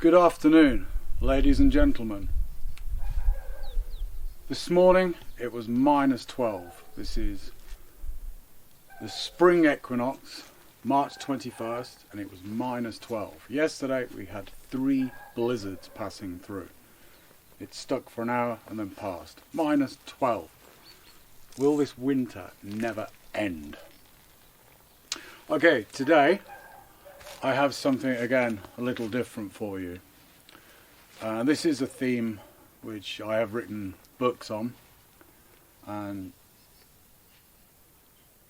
Good afternoon, ladies and gentlemen. This morning it was -12. This is the spring equinox, March 21st, and it was -12. Yesterday we had 3 blizzards passing through. It stuck for an hour and then passed. -12. Will this winter never end? Okay, today I have something again a little different for you. This is a theme which I have written books on, and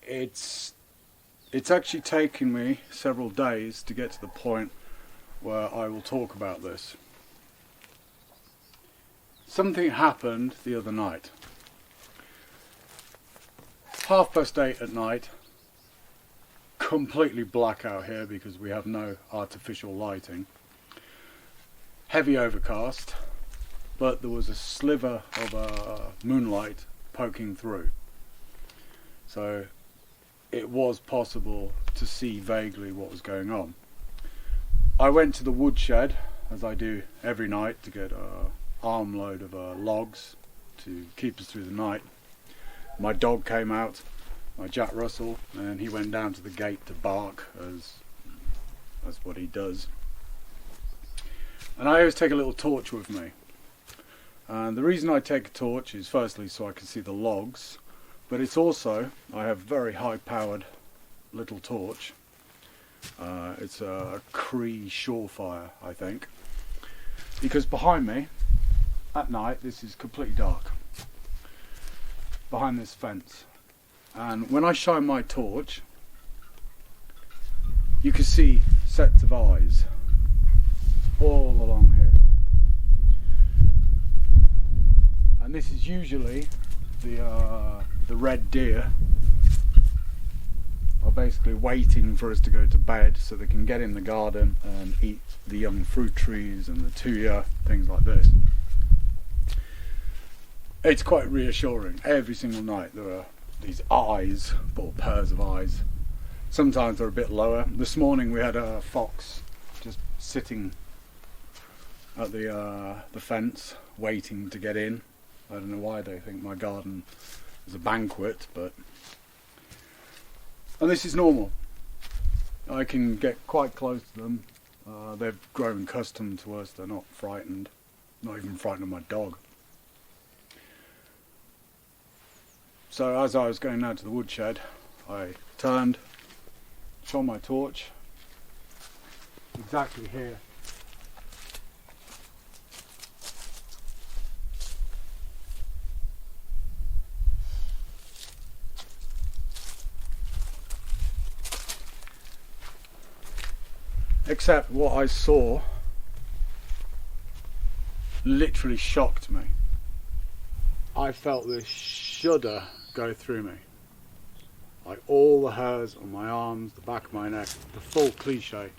it's actually taken me several days to get to the point where I will talk about this. Something happened the other night. 8:30 at night, completely black out here because we have no artificial lighting. Heavy overcast, but there was a sliver of moonlight poking through. So it was possible to see vaguely what was going on. I went to the woodshed, as I do every night, to get an armload of logs to keep us through the night. My dog came out, my Jack Russell, and he went down to the gate to bark, as that's what he does. And I always take a little torch with me. And the reason I take a torch is firstly so I can see the logs, but it's also, I have a very high powered little torch. It's a Cree Surefire, I think, because behind me at night this is completely dark behind this fence, and when I shine my torch you can see sets of eyes all along here, and this is usually the red deer are basically waiting for us to go to bed so they can get in the garden and eat the young fruit trees and the tuya, things like this. It's quite reassuring. Every single night there are these eyes, or pairs of eyes. Sometimes they're a bit lower. This morning we had a fox just sitting at the fence waiting to get in. I don't know why they think my garden is a banquet, but... And this is normal. I can get quite close to them. They've grown accustomed to us. They're not frightened. Not even frightened of my dog. So as I was going down to the woodshed, I turned, shone my torch, exactly here. Except what I saw literally shocked me. I felt this shudder go through me. Like all the hairs on my arms, the back of my neck, the full cliche.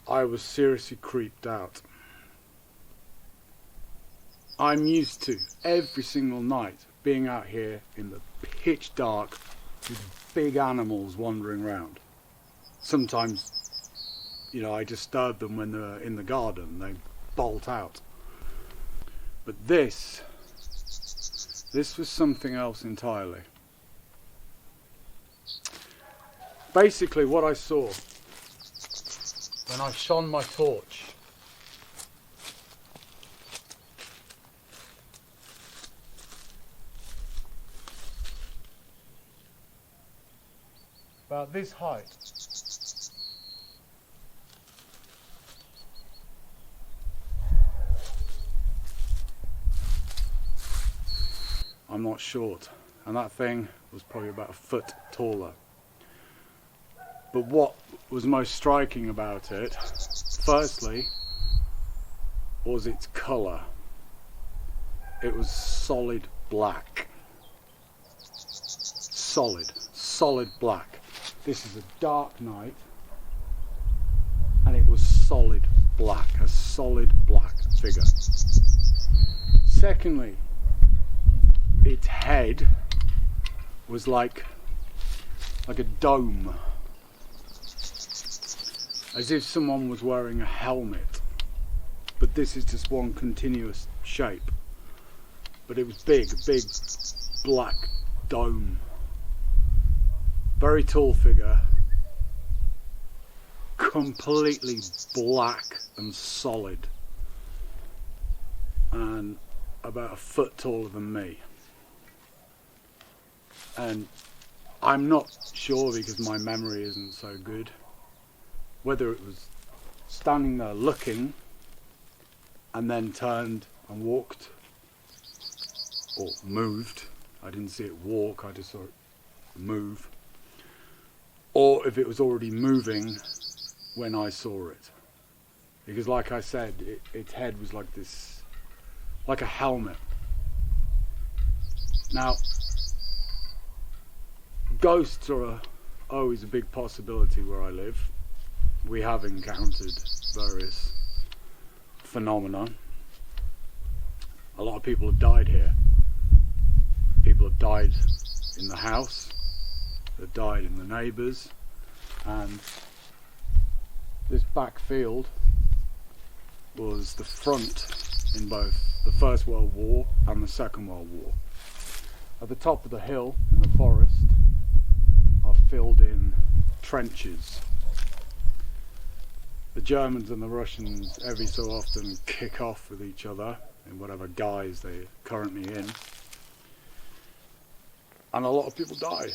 I was seriously creeped out. I'm used to every single night being out here in the pitch dark with big animals wandering around. Sometimes, you know, I disturb them when they're in the garden, they bolt out. But this was something else entirely. Basically what I saw when I shone my torch about this height, I'm not short, and that thing was probably about a foot taller. But what was most striking about it, firstly, was its colour. It was solid black. Solid black. This is a dark night, and it was solid black, a solid black figure. Secondly, its head was like a dome, as if someone was wearing a helmet, but this is just one continuous shape. But it was big, a big black dome, very tall figure, completely black and solid, and about a foot taller than me. And I'm not sure, because my memory isn't so good, whether it was standing there looking and then turned and walked, or moved. I didn't see it walk, I just saw it move. Or if it was already moving when I saw it. Because like I said, its head was like this, like a helmet. Now, ghosts are always a big possibility where I live. We have encountered various phenomena. A lot of people have died here. People have died in the house, they've died in the neighbours, and this back field was the front in both the First World War and the Second World War. At the top of the hill in the forest are filled in trenches. The Germans and the Russians every so often kick off with each other in whatever guise they're currently in, and a lot of people die.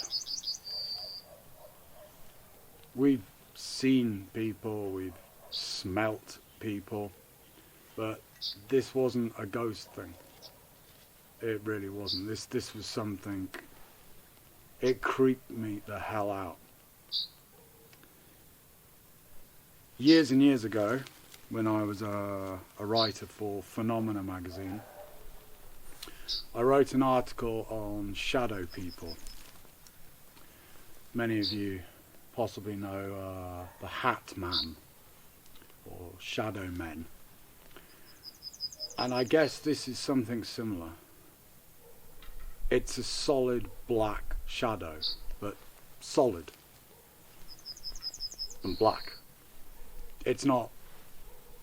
We've seen people, we've smelt people, but this wasn't a ghost thing. It really wasn't. This was something, it creeped me the hell out. Years and years ago, when I was a writer for Phenomena magazine, I wrote an article on shadow people. Many of you possibly know the Hat Man, or shadow men. And I guess this is something similar. It's a solid black shadow, but solid and black. It's not,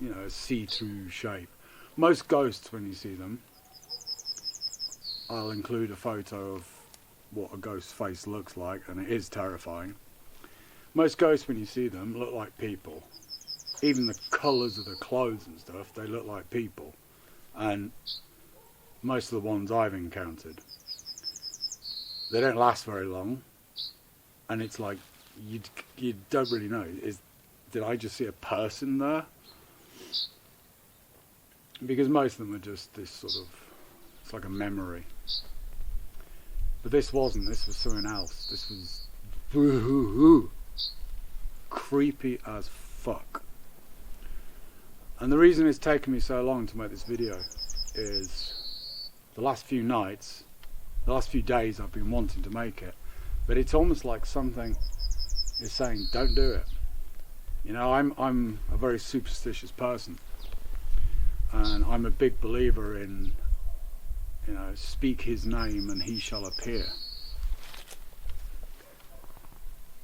you know, a see-through shape. Most ghosts, when you see them, I'll include a photo of what a ghost face looks like, and it is terrifying. Most ghosts, when you see them, look like people. Even the colours of the clothes and stuff, they look like people. And most of the ones I've encountered, they don't last very long, and it's like you don't really know, did I just see a person there? Because most of them are just this sort of, it's like a memory. But this wasn't, this was something else. This was creepy as fuck. And the reason it's taken me so long to make this video is the last few nights, the last few days I've been wanting to make it, but it's almost like something is saying, don't do it. You know, I'm a very superstitious person, and I'm a big believer in, you know, speak his name and he shall appear.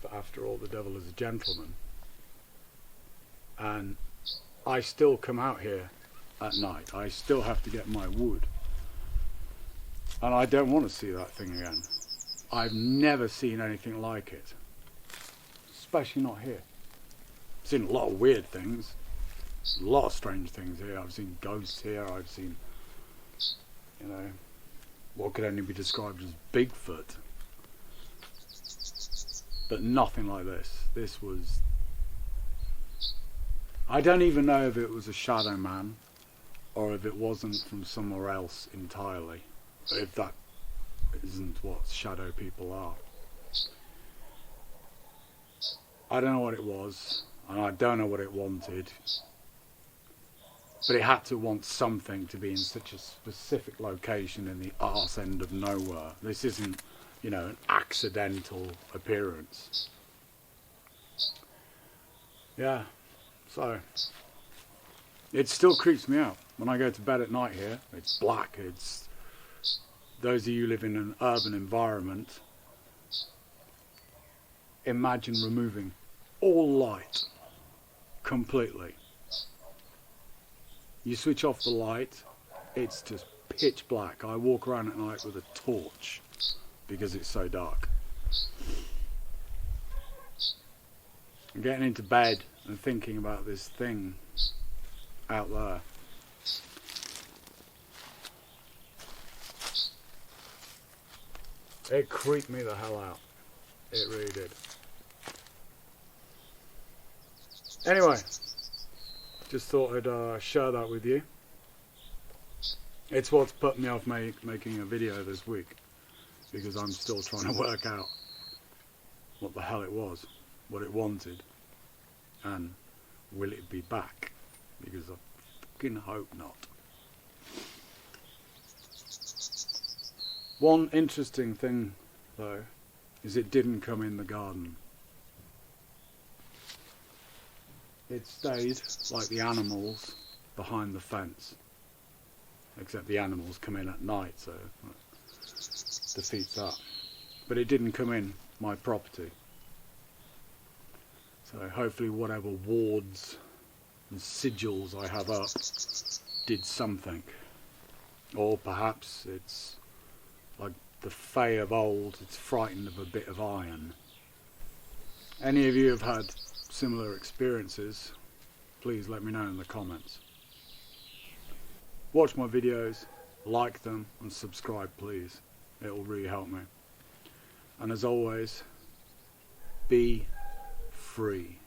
But after all, the devil is a gentleman. And I still come out here at night. I still have to get my wood. And I don't want to see that thing again. I've never seen anything like it. Especially not here. I've seen a lot of weird things. A lot of strange things here. I've seen ghosts here. I've seen, you know, what could only be described as Bigfoot. But nothing like this. This was... I don't even know if it was a shadow man, or if it wasn't from somewhere else entirely. If that isn't what shadow people are. I don't know what it was, and I don't know what it wanted. But it had to want something to be in such a specific location in the arse end of nowhere. This isn't, you know, an accidental appearance. Yeah, so it still creeps me out. When I go to bed at night here, it's black. It's, those of you who live in an urban environment, imagine removing all light completely. You switch off the light, it's just pitch black. I walk around at night with a torch because it's so dark. I'm getting into bed and thinking about this thing out there. It creeped me the hell out. It really did. Anyway, just thought I'd share that with you. It's what's put me off making a video this week, because I'm still trying to work out what the hell it was, what it wanted, and will it be back, because I fucking hope not. One interesting thing though is it didn't come in the garden. It stayed like the animals behind the fence, except the animals come in at night, so that defeats that. But it didn't come in my property. So hopefully whatever wards and sigils I have up did something. Or perhaps it's like the Fae of old, it's frightened of a bit of iron. Any of you have had similar experiences, please let me know in the comments. Watch my videos, like them and subscribe please, it will really help me. And as always, be free.